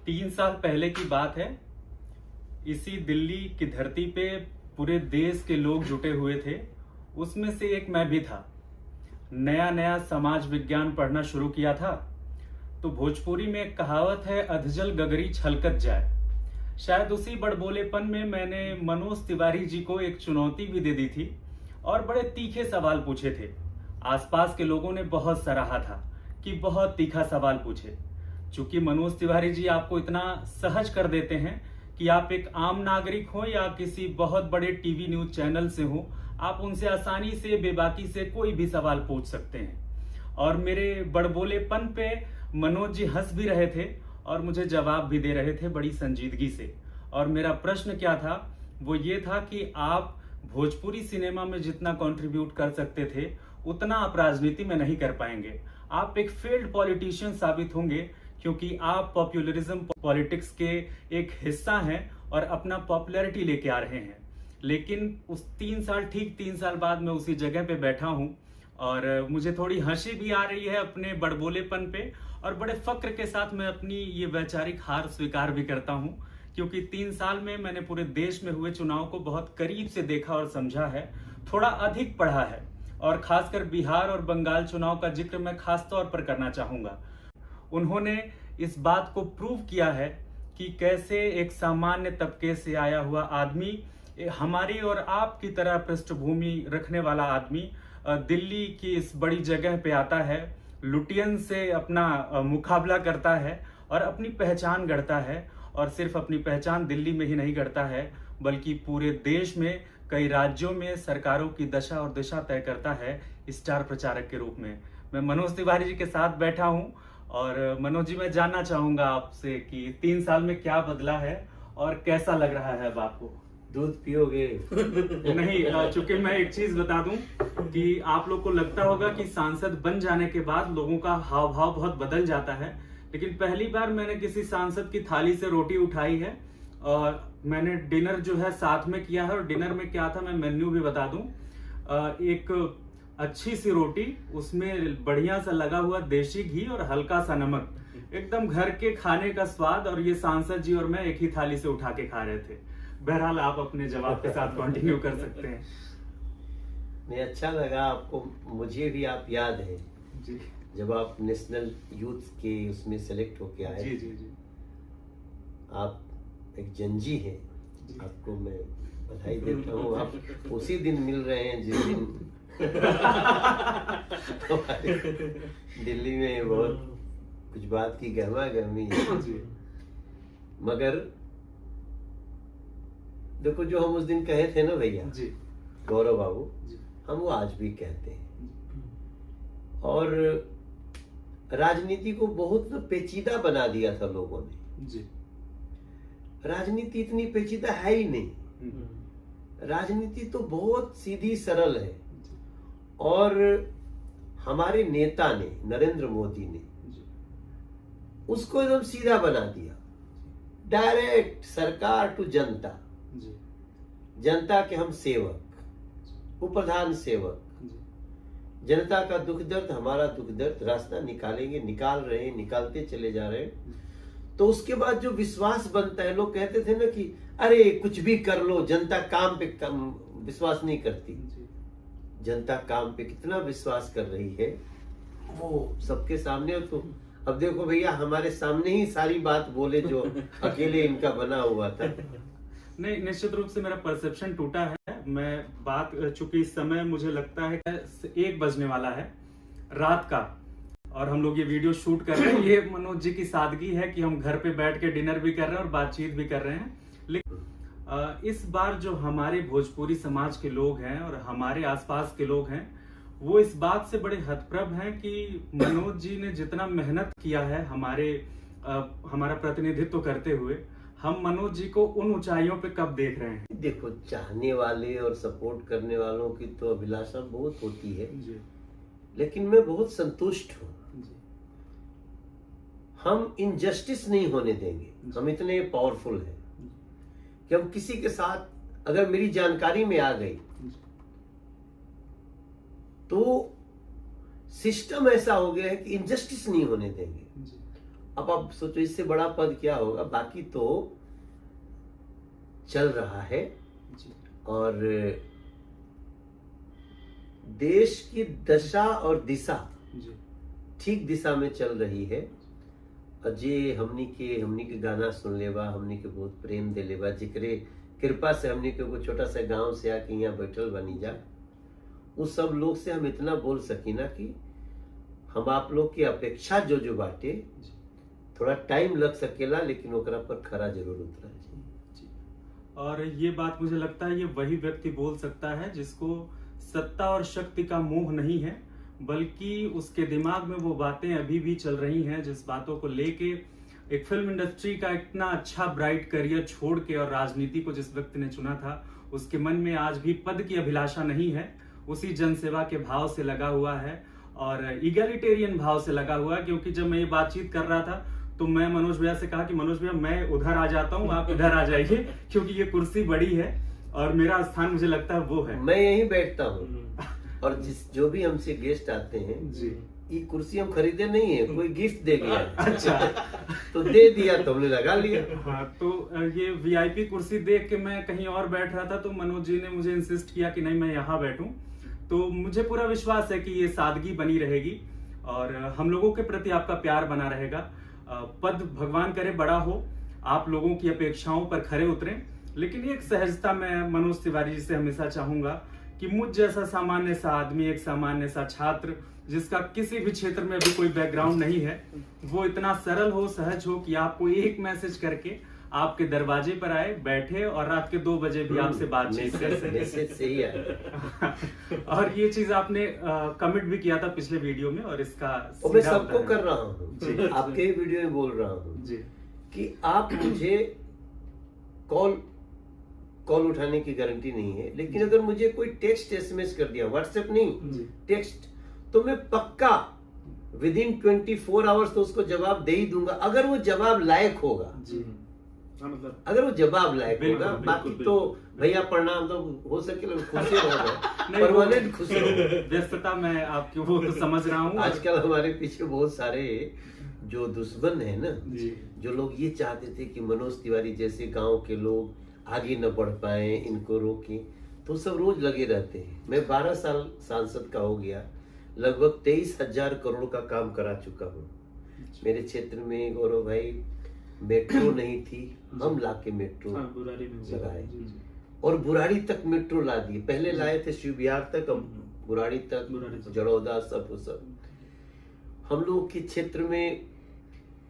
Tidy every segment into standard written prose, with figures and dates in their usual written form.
3 साल पहले की बात है। इसी दिल्ली की धरती पे पूरे देश के लोग जुटे हुए थे। उसमें से एक मैं भी था। नया नया समाज विज्ञान पढ़ना शुरू किया था तो भोजपुरी में एक कहावत है, अधजल गगरी छलकत जाए। शायद उसी बड़बोलेपन में मैंने मनोज तिवारी जी को एक चुनौती भी दे दी थी और बड़े तीखे सवाल पूछे थे। आसपास के लोगों ने बहुत सराहा था कि बहुत तीखा सवाल पूछे। चूंकि मनोज तिवारी जी आपको इतना सहज कर देते हैं कि आप एक आम नागरिक हो या किसी बहुत बड़े टीवी न्यूज चैनल से हो, आप उनसे आसानी से बेबाकी से कोई भी सवाल पूछ सकते हैं। और मेरे बड़बोलेपन पे मनोज जी हंस भी रहे थे और मुझे जवाब भी दे रहे थे बड़ी संजीदगी से। और मेरा प्रश्न क्या था, वो ये था कि आप भोजपुरी सिनेमा में जितना कंट्रीब्यूट कर सकते थे उतना आप राजनीति में नहीं कर पाएंगे। आप एक फेल्ड पॉलिटिशियन साबित होंगे क्योंकि आप पॉपुलरिज्म पॉलिटिक्स के एक हिस्सा हैं और अपना पॉपुलैरिटी लेके आ रहे हैं। लेकिन उस 3 साल बाद मैं उसी जगह पे बैठा हूं और मुझे थोड़ी हंसी भी आ रही है अपने बड़बोलेपन पे, और बड़े फक्र के साथ मैं अपनी ये वैचारिक हार स्वीकार भी करता हूं क्योंकि 3 साल में मैंने पूरे देश में हुए चुनाव को बहुत करीब से देखा और समझा है, थोड़ा अधिक पढ़ा है। और खासकर बिहार और बंगाल चुनाव का जिक्र मैं खास तौर पर करना चाहूंगा। उन्होंने इस बात को प्रूव किया है कि कैसे एक सामान्य तबके से आया हुआ आदमी, हमारी और आपकी तरह पृष्ठभूमि रखने वाला आदमी दिल्ली की इस बड़ी जगह पे आता है, लुटियन से अपना मुकाबला करता है और अपनी पहचान गढ़ता है। और सिर्फ अपनी पहचान दिल्ली में ही नहीं गढ़ता है बल्कि पूरे देश में कई राज्यों में सरकारों की दशा और दिशा तय करता है स्टार प्रचारक के रूप में। मैं मनोज तिवारी जी के साथ बैठा हूं और मनोज जी, मैं जानना चाहूंगा आपसे कि 3 साल में क्या बदला है और कैसा लग रहा है अब आपको? दूध पियोगे? नहीं, चूंकि मैं एक चीज बता दूं कि आप लोग को लगता होगा कि सांसद बन जाने के बाद लोगों का हाव भाव बहुत बदल जाता है, लेकिन पहली बार मैंने किसी सांसद की थाली से रोटी उठाई है और मैंने डिनर जो है साथ में किया है। और डिनर में क्या था मैं मेन्यू भी बता दूं। एक अच्छी सी रोटी, उसमें बढ़िया सा लगा हुआ देशी घी और हल्का सा नमक, एकदम घर के खाने का स्वाद। और ये सांसद जी और मैं एक ही थाली से उठा के खा रहे थे। बहरहाल आप अपने जवाब के साथ कंटिन्यू कर सकते हैं। नहीं, अच्छा लगा आपको। मुझे भी आप याद है जी, जब आप नेशनल यूथ के उसमें सेलेक्ट होके आए। जी जी जी। आप एक जंजी हैं, आपको मैं बधाई देता हूँ। आप उसी दिन मिल रहे हैं जिस दिन दिल्ली में बहुत कुछ बात की गहमा गहमी है। मगर देखो, जो हम उस दिन कहे थे ना भैया जी, गौरव बाबू, जी, हम वो आज भी कहते हैं। और राजनीति को बहुत पेचीदा बना दिया था लोगों ने। जी, राजनीति इतनी पेचीदा है ही नहीं। राजनीति तो बहुत सीधी सरल है। और हमारे नेता ने, नरेंद्र मोदी ने, उसको एकदम सीधा बना दिया। डायरेक्ट सरकार टू जनता, जनता के हम सेवक, उपप्रधान सेवक। जनता का दुख दर्द हमारा दुख दर्द, रास्ता निकालेंगे, निकाल रहे हैं, निकालते चले जा रहे हैं। तो उसके बाद जो विश्वास बनता है, लोग कहते थे ना कि अरे कुछ भी कर लो, जनता काम पे विश्वास नहीं करती। जनता काम पे कितना विश्वास कर रही है वो सबके सामने। तो अब देखो भैया, हमारे सामने ही सारी बात बोले जो अकेले इनका बना हुआ था। नहीं, निश्चित रूप से मेरा परसेप्शन टूटा है। मैं बात, चूंकि इस समय मुझे लगता है 1 बजने वाला है रात का और हम लोग ये वीडियो शूट कर रहे हैं। ये मनोज जी की सादगी है कि हम घर पे बैठ के डिनर भी कर रहे हैं और बातचीत भी कर रहे हैं। लेकिन इस बार जो हमारे भोजपुरी समाज के लोग हैं और हमारे आसपास के लोग हैं, वो इस बात से बड़े हतप्रभ हैं कि मनोज जी ने जितना मेहनत किया है हमारा प्रतिनिधित्व करते हुए, हम मनोज जी को उन ऊंचाइयों पे कब देख रहे हैं। देखो, चाहने वाले और सपोर्ट करने वालों की तो अभिलाषा बहुत होती है जी, लेकिन मैं बहुत संतुष्ट हूँ। हम इनजस्टिस नहीं होने देंगे। हम इतने पावरफुल हैं कि हम किसी के साथ, अगर मेरी जानकारी में आ गई तो सिस्टम ऐसा हो गया है कि इनजस्टिस नहीं होने देंगे। अब आप सोचो इससे बड़ा पद क्या होगा। बाकी तो चल रहा है जी और देश की दशा और दिशा जी ठीक दिशा में चल रही है। अजय हमनी के गाना सुन लेबा, हमनी के बहुत प्रेम दे लेबा, जिकरे कृपा से हमनी के एगो छोटा सा गांव से आके यहाँ बैठल बनी जा। उस सब लोग से हम इतना बोल सकी ना कि हम आप लोग की अपेक्षा जो बाटे, थोड़ा टाइम लग सकेला लेकिन ओकरा पर खरा जरूर उतरा जी। जी और ये बात मुझे लगता है ये वही व्यक्ति बोल सकता है जिसको सत्ता और शक्ति का मोह नहीं है, बल्कि उसके दिमाग में वो बातें अभी भी चल रही हैं जिस बातों को लेके एक फिल्म इंडस्ट्री का इतना अच्छा ब्राइट करियर छोड़ के और राजनीति को जिस व्यक्ति ने चुना था, उसके मन में आज भी पद की अभिलाषा नहीं है, उसी जनसेवा के भाव से लगा हुआ है और इगैलिटेरियन भाव से लगा हुआ है। क्योंकि जब मैं ये बातचीत कर रहा था तो मैं मनोज भैया से कहा कि मनोज भैया मैं उधर आ जाता हूँ, आप इधर आ जाइए, क्योंकि ये कुर्सी बड़ी है और मेरा स्थान मुझे लगता है वो है। मैं यहीं बैठता हूँ और जो भी हमसे गेस्ट आते हैं जी ये कुर्सी हम खरीदे नहीं है, कोई गिफ्ट दे गया अच्छा तो दे दिया तो हमने लगा लिया। हाँ, तो ये वीआईपी कुर्सी देख के मैं कहीं और बैठ रहा था तो मनोज जी ने मुझे इंसिस्ट किया कि नहीं मैं यहाँ बैठूं। तो मुझे पूरा विश्वास है कि ये सादगी बनी रहेगी और हम लोगों के प्रति आपका प्यार बना रहेगा। पद भगवान करे बड़ा हो, आप लोगों की अपेक्षाओं पर खरे उतरें, लेकिन एक सहजता मैं मनोज तिवारी जी से हमेशा चाहूंगा कि मुझ जैसा सामान्य सा आदमी, एक सामान्य सा छात्र जिसका किसी भी क्षेत्र में भी कोई बैकग्राउंड नहीं है, वो इतना सरल हो, सहज हो कि आपको एक मैसेज करके आपके दरवाजे पर आए, बैठे और रात के 2 बजे भी आपसे बातचीत कर मैसेज सही है। और ये चीज आपने कमिट भी किया था पिछले वीडियो में और इसका और मैं सीधा सबको उदाहरण- कर रहा हूँ, आपके ही वीडियो में बोल रहा हूँ जी कि आप मुझे कॉल उठाने की गारंटी नहीं है, लेकिन अगर मुझे कोई टेक्स्ट एसएमएस कर दिया, व्हाट्सएप नहीं जी टेक्स्ट, तो मैं पक्का विद इन 24 आवर्स तो उसको जवाब दे ही दूंगा, अगर वो जवाब लायक होगा। जी हाँ मतलब अगर वो जवाब लायक बिल्कुल, होगा। बिल्कुल, बाकी बिल्कुल। तो भैया प्रणाम तो हो सके खुशी रहो, नहीं, परमानेंट खुशी रहो। व्यस्तता मैं आपकी वो तो समझ रहा हूँ। आजकल हमारे पीछे बहुत सारे जो दुश्मन है ना, जी जो लोग ये चाहते थे कि मनोज तिवारी जैसे गांव के लोग आगे न बढ़ पाए, इनको रोकें, तो सब रोज लगे रहते हैं। मैं 12 साल सांसद का हो गया, लगभग 23,000 करोड़ का काम करा चुका हूँ। मेरे क्षेत्र में गौरव भाई मेट्रो नहीं थी, हम लाके मेट्रो हाँ बुरारी में लगाए जी जी और बुराड़ी तक मेट्रो ला दिए। पहले लाए थे शिव विहार तक, अब बुराड़ी तक, बुराड़ी तक। जड़ौदा, सब। हम लोग के क्षेत्र में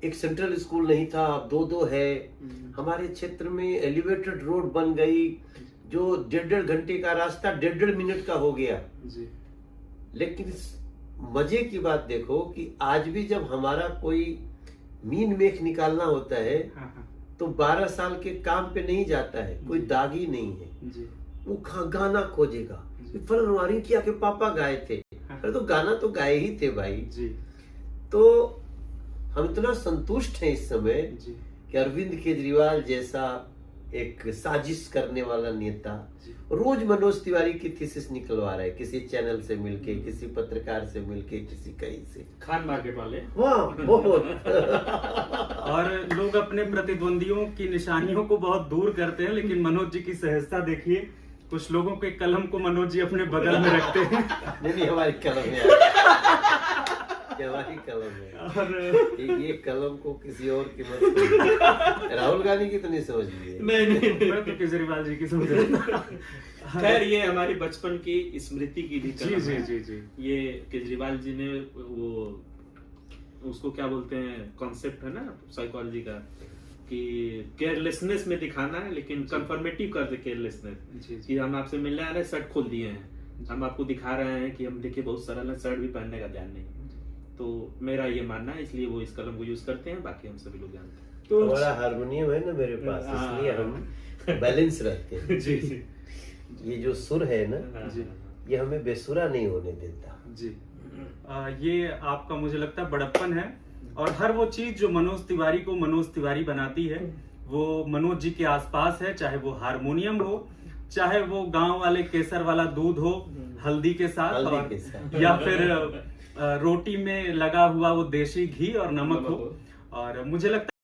एक सेंट्रल स्कूल नहीं था, अब 2 है। हमारे क्षेत्र में एलिवेटेड रोड बन गई, जो 1.5 घंटे का रास्ता 1.5 मिनट का हो गया। जी लेकिन मजे की बात देखो कि आज भी जब हमारा कोई मीन मेख निकालना होता है तो 12 साल के काम पे नहीं जाता है, कोई दागी नहीं है, जी वो गाना खोजेगा, फलनवारी किया के पापा गाए थे, अरे तो गाना तो गाए ही थे भाई। जी तो हम इतना संतुष्ट हैं इस समय जी कि अरविंद केजरीवाल जैसा एक साजिश करने वाला नेता जी रोज मनोज तिवारी की थीसिस निकलवा रहा है, किसी चैनल से मिलके, किसी पत्रकार से मिलके, किसी कहीं से। खान मार्केट वाले वाह बहुत और लोग अपने प्रतिद्वंदियों की निशानियों को बहुत दूर करते हैं, लेकिन मनोज जी की सहजता देखिए, कुछ लोगों के कलम को मनोज जी अपने बगल में रखते हैं। नहीं हमारी कलम है, हमारी कलम है। और ये कलम को किसी और की मत समझिए। राहुल गांधी की तो नहीं समझ लिए। नहीं मैं तो केजरीवाल जी की समझ रहा था। खैर ये हमारी बचपन की स्मृति की भी जी कलम जी है। जी जी ये केजरीवाल जी ने वो उसको क्या बोलते हैं, कॉन्सेप्ट है ना साइकोलॉजी का, कि केयरलेसनेस में दिखाना है लेकिन कंफर्मेटिव कर दे केयरलेसनेस, जी कि हम आपसे मिलने आ रहे हैं, शर्ट खोल दिए हैं, हम आपको दिखा रहे हैं कि हम देखिए बहुत सरल है, शर्ट भी पहनने का ध्यान नहीं। तो मेरा ये मानना है, इसलिए वो इस कलम को यूज करते हैं, बाकी हम सभी लोग जानते हैं। तो हमारा हारमोनियम है ना मेरे पास, इसलिए हम बैलेंस रहते हैं। जी जी ये जो सुर है ना, जी ये हमें बेसुरा नहीं होने देता। जी ये आपका मुझे लगता है बड़प्पन है, और हर वो चीज जो मनोज तिवारी को मनोज तिवारी बनाती है वो मनोज जी के आसपास है, चाहे वो हारमोनियम हो, चाहे वो गांव वाले केसर वाला दूध हो हल्दी के साथ, हल्दी के साथ। या फिर रोटी में लगा हुआ वो देसी घी और नमक हो। और मुझे लगता